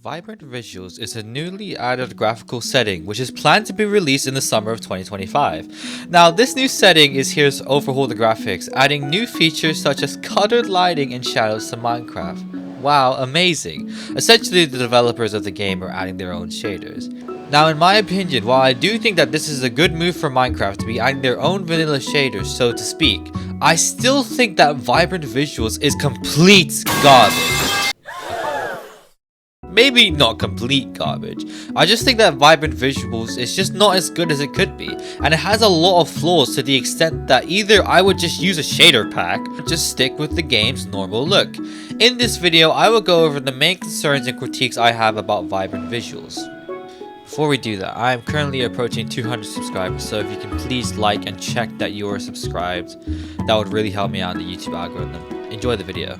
Vibrant Visuals is a newly added graphical setting which is planned to be released in the summer of 2025. Now, this new setting is here to overhaul the graphics, adding new features such as colored lighting and shadows to Minecraft. Wow, amazing! Essentially, the developers of the game are adding their own shaders. Now, in my opinion, while I do think that this is a good move for Minecraft to be adding their own vanilla shaders, so to speak, I still think that Vibrant Visuals is complete garbage. Maybe not complete garbage. I just think that Vibrant Visuals is just not as good as it could be, and it has a lot of flaws to the extent that either I would just use a shader pack, or just stick with the game's normal look. In this video, I will go over the main concerns and critiques I have about Vibrant Visuals. Before we do that, I am currently approaching 200 subscribers, so if you can please like and check that you are subscribed, that would really help me out in the YouTube algorithm. Enjoy the video.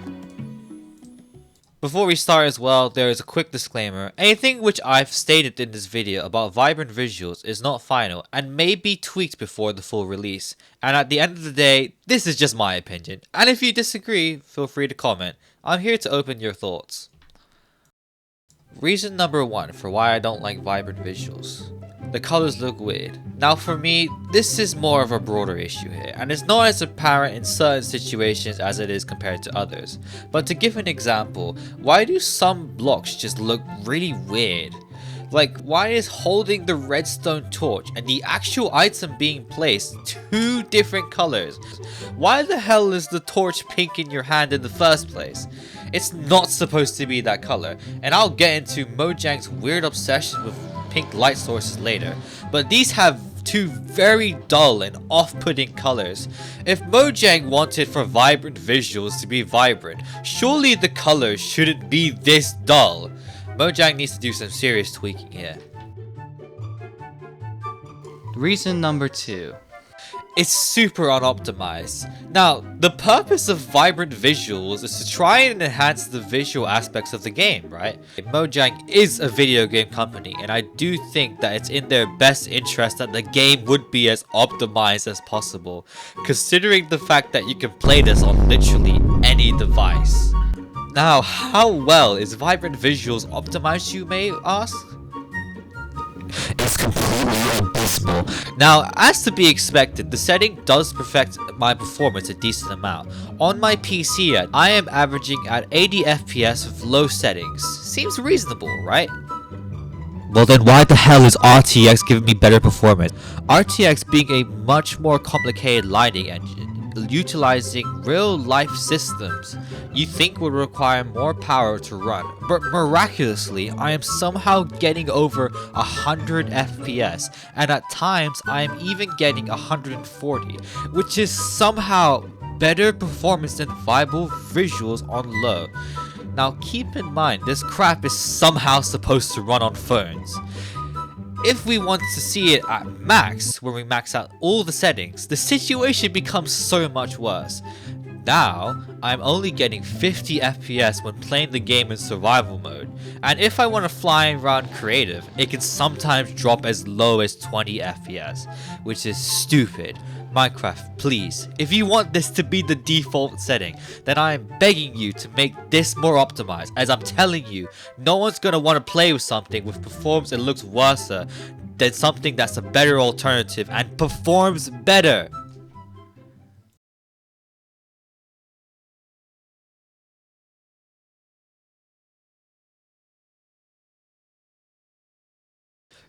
Before we start as well, there is a quick disclaimer. Anything which I've stated in this video about Vibrant Visuals is not final and may be tweaked before the full release. And at the end of the day, this is just my opinion. And if you disagree, feel free to comment. I'm here to open your thoughts. Reason number 1 for why I don't like Vibrant Visuals. The colors look weird. Now for me, this is more of a broader issue here, and it's not as apparent in certain situations as it is compared to others. But to give an example, why do some blocks just look really weird? Like, why is holding the redstone torch and the actual item being placed 2 different colors? Why the hell is the torch pink in your hand in the first place? It's not supposed to be that color, and I'll get into Mojang's weird obsession with pink light sources later, but these have 2 very dull and off-putting colors. If Mojang wanted for Vibrant Visuals to be vibrant, surely the colors shouldn't be this dull. Mojang needs to do some serious tweaking here. Reason number 2. It's super unoptimized. Now, the purpose of Vibrant Visuals is to try and enhance the visual aspects of the game, right? Mojang is a video game company, and I do think that it's in their best interest that the game would be as optimized as possible, considering the fact that you can play this on literally any device. Now, how well is Vibrant Visuals optimized, you may ask? It's completely abysmal. Now, as to be expected, the setting does perfect my performance a decent amount. On my PC, I am averaging at 80 FPS with low settings. Seems reasonable, right? Well then, why the hell is RTX giving me better performance? RTX being a much more complicated lighting engine, utilizing real-life systems you think would require more power to run, but miraculously I am somehow getting over 100 FPS, and at times I am even getting 140, which is somehow better performance than Vibrant Visuals on low. Now keep in mind, this crap is somehow supposed to run on phones. If we want to see it at max, when we max out all the settings, the situation becomes so much worse. Now, I'm only getting 50 FPS when playing the game in survival mode, and if I want to fly around creative, it can sometimes drop as low as 20 FPS, which is stupid. Minecraft, please, if you want this to be the default setting, then I am begging you to make this more optimized, as I'm telling you, no one's gonna want to play with something which performs and looks worse than something that's a better alternative and performs better.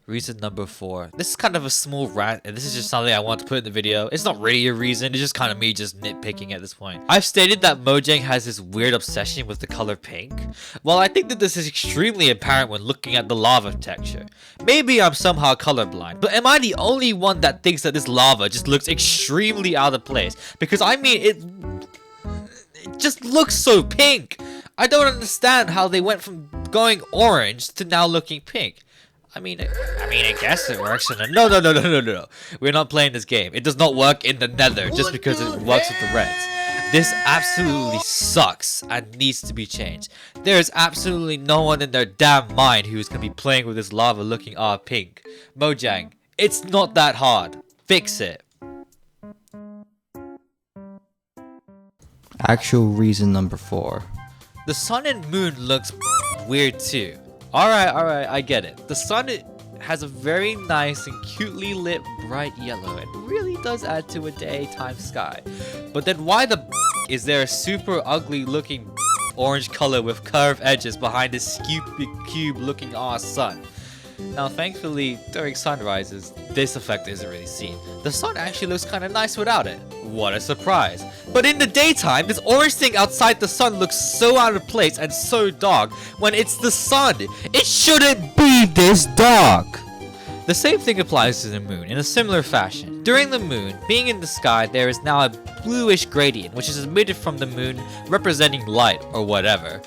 Reason number 4. This is kind of a small rant, and this is just something I want to put in the video. It's not really a reason, it's just kind of me just nitpicking at this point. I've stated that Mojang has this weird obsession with the color pink. Well, I think that this is extremely apparent when looking at the lava texture. Maybe I'm somehow colorblind, but am I the only one that thinks that this lava just looks extremely out of place? Because I mean, it just looks so pink. I don't understand how they went from going orange to now looking pink. I mean, I guess it works in the... No. We're not playing this game. It does not work in the nether just because it works with the reds. This absolutely sucks and needs to be changed. There is absolutely no one in their damn mind who's going to be playing with this lava looking pink. Mojang, it's not that hard. Fix it. Actual reason number 4. The sun and moon looks weird too. Alright, I get it. The sun has a very nice and cutely lit bright yellow and really does add to a daytime sky. But then why the is there a super ugly looking orange color with curved edges behind this cube looking ass sun? Now thankfully during sunrises this effect isn't really seen. The sun actually looks kinda nice without it. What a surprise. But in the daytime this orange thing outside the sun looks so out of place and so dark when it's the sun. It shouldn't be this dark. The same thing applies to the moon in a similar fashion. During the moon, being in the sky, there is now a bluish gradient which is emitted from the moon representing light or whatever.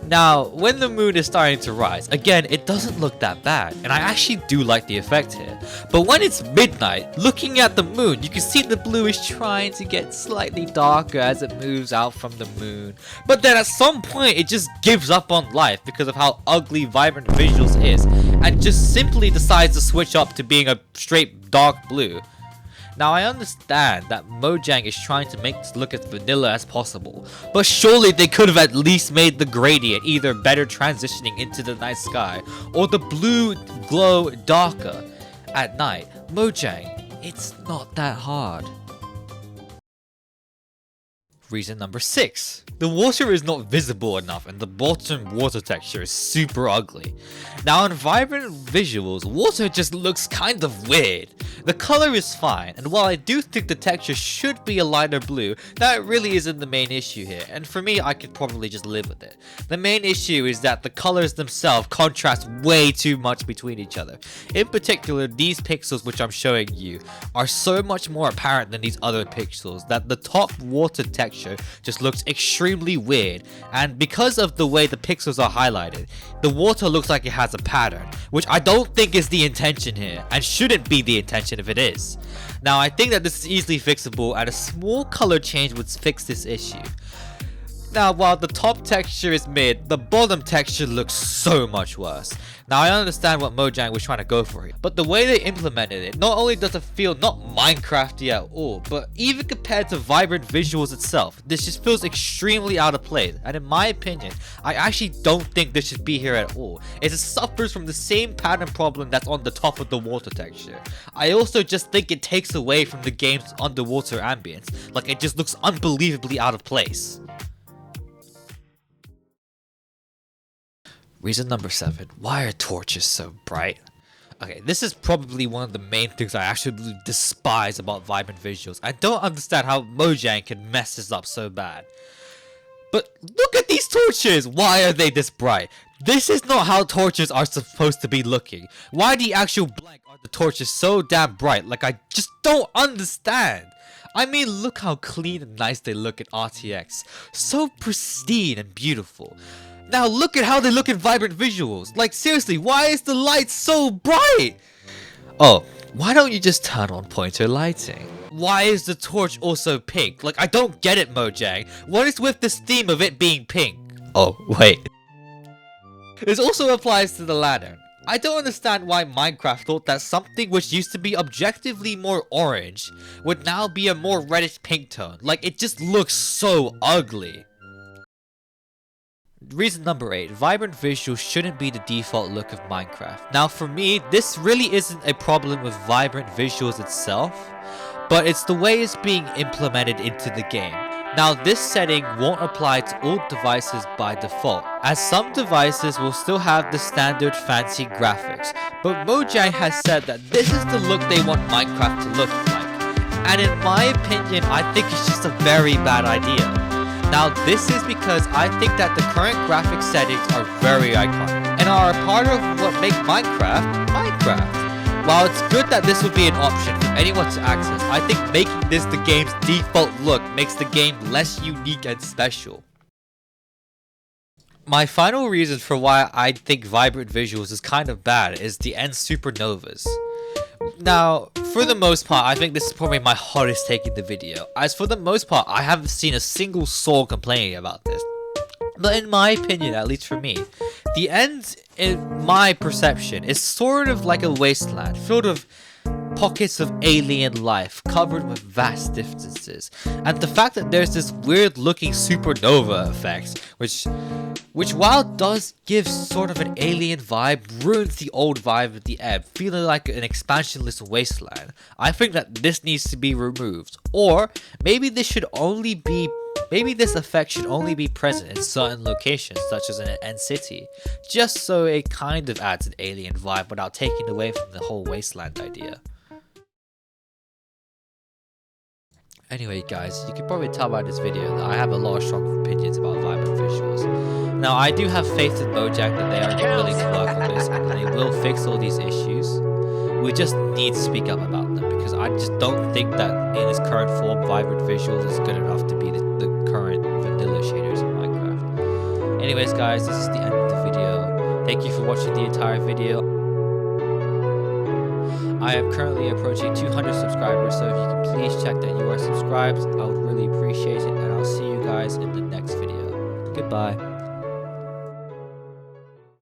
Now, when the moon is starting to rise, again, it doesn't look that bad, and I actually do like the effect here. But when it's midnight, looking at the moon, you can see the blue is trying to get slightly darker as it moves out from the moon. But then at some point, it just gives up on life because of how ugly Vibrant Visuals is, and just simply decides to switch up to being a straight dark blue. Now I understand that Mojang is trying to make this look as vanilla as possible, but surely they could have at least made the gradient either better transitioning into the night sky, or the blue glow darker at night. Mojang, it's not that hard. Reason number 6. The water is not visible enough and the bottom water texture is super ugly. Now in Vibrant Visuals, water just looks kind of weird. The color is fine, and while I do think the texture should be a lighter blue, that really isn't the main issue here, and for me I could probably just live with it. The main issue is that the colors themselves contrast way too much between each other. In particular, these pixels which I'm showing you are so much more apparent than these other pixels that the top water texture just looks extremely weird, and because of the way the pixels are highlighted, the water looks like it has a pattern, which I don't think is the intention here, and shouldn't be the intention if it is. Now I think that this is easily fixable, and a small color change would fix this issue. Now while the top texture is mid, the bottom texture looks so much worse. Now I understand what Mojang was trying to go for here, but the way they implemented it, not only does it feel not Minecrafty at all, but even compared to Vibrant Visuals itself, this just feels extremely out of place, and in my opinion, I actually don't think this should be here at all. It suffers from the same pattern problem that's on the top of the water texture. I also just think it takes away from the game's underwater ambience, like it just looks unbelievably out of place. Reason number 7. Why are torches so bright? Okay, this is probably one of the main things I actually despise about Vibrant Visuals. I don't understand how Mojang can mess this up so bad. But look at these torches! Why are they this bright? This is not how torches are supposed to be looking. Why the actual blank are the torches so damn bright? Like, I just don't understand. I mean, look how clean and nice they look in RTX. So pristine and beautiful. Now look at how they look in Vibrant Visuals. Like seriously, why is the light so bright? Oh, why don't you just turn on pointer lighting? Why is the torch also pink? Like I don't get it, Mojang. What is with this theme of it being pink? Oh, wait. This also applies to the lantern. I don't understand why Minecraft thought that something which used to be objectively more orange would now be a more reddish pink tone. Like it just looks so ugly. Reason number 8, Vibrant Visuals shouldn't be the default look of Minecraft. Now for me, this really isn't a problem with Vibrant Visuals itself, but it's the way it's being implemented into the game. Now this setting won't apply to all devices by default, as some devices will still have the standard fancy graphics, but Mojang has said that this is the look they want Minecraft to look like, and in my opinion, I think it's just a very bad idea. Now this is because I think that the current graphic settings are very iconic and are a part of what makes Minecraft, Minecraft. While it's good that this would be an option for anyone to access, I think making this the game's default look makes the game less unique and special. My final reason for why I think Vibrant Visuals is kind of bad is the end supernovas. Now, for the most part, I think this is probably my hottest take in the video, as for the most part, I haven't seen a single soul complaining about this. But in my opinion, at least for me, the end, in my perception, is sort of like a wasteland, filled with pockets of alien life, covered with vast distances. And the fact that there's this weird looking supernova effect, which which while does give sort of an alien vibe, ruins the old vibe of the ebb, feeling like an expansionless wasteland. I think that this needs to be removed, or maybe this effect should only be present in certain locations, such as in an end city, just so it kind of adds an alien vibe without taking away from the whole wasteland idea. Anyway guys, you can probably tell by this video that I have a lot of strong opinions about vibrant visuals. Now I do have faith in Mojang that they are willing to work on this and they will fix all these issues. We just need to speak up about them, because I just don't think that in its current form vibrant visuals is good enough to be the current vanilla shaders in Minecraft. Anyways guys, this is the end of the video. Thank you for watching the entire video. I am currently approaching 200 subscribers, so if you can please check that you are subscribed, I would really appreciate it, and I'll see you guys in the next video. Goodbye.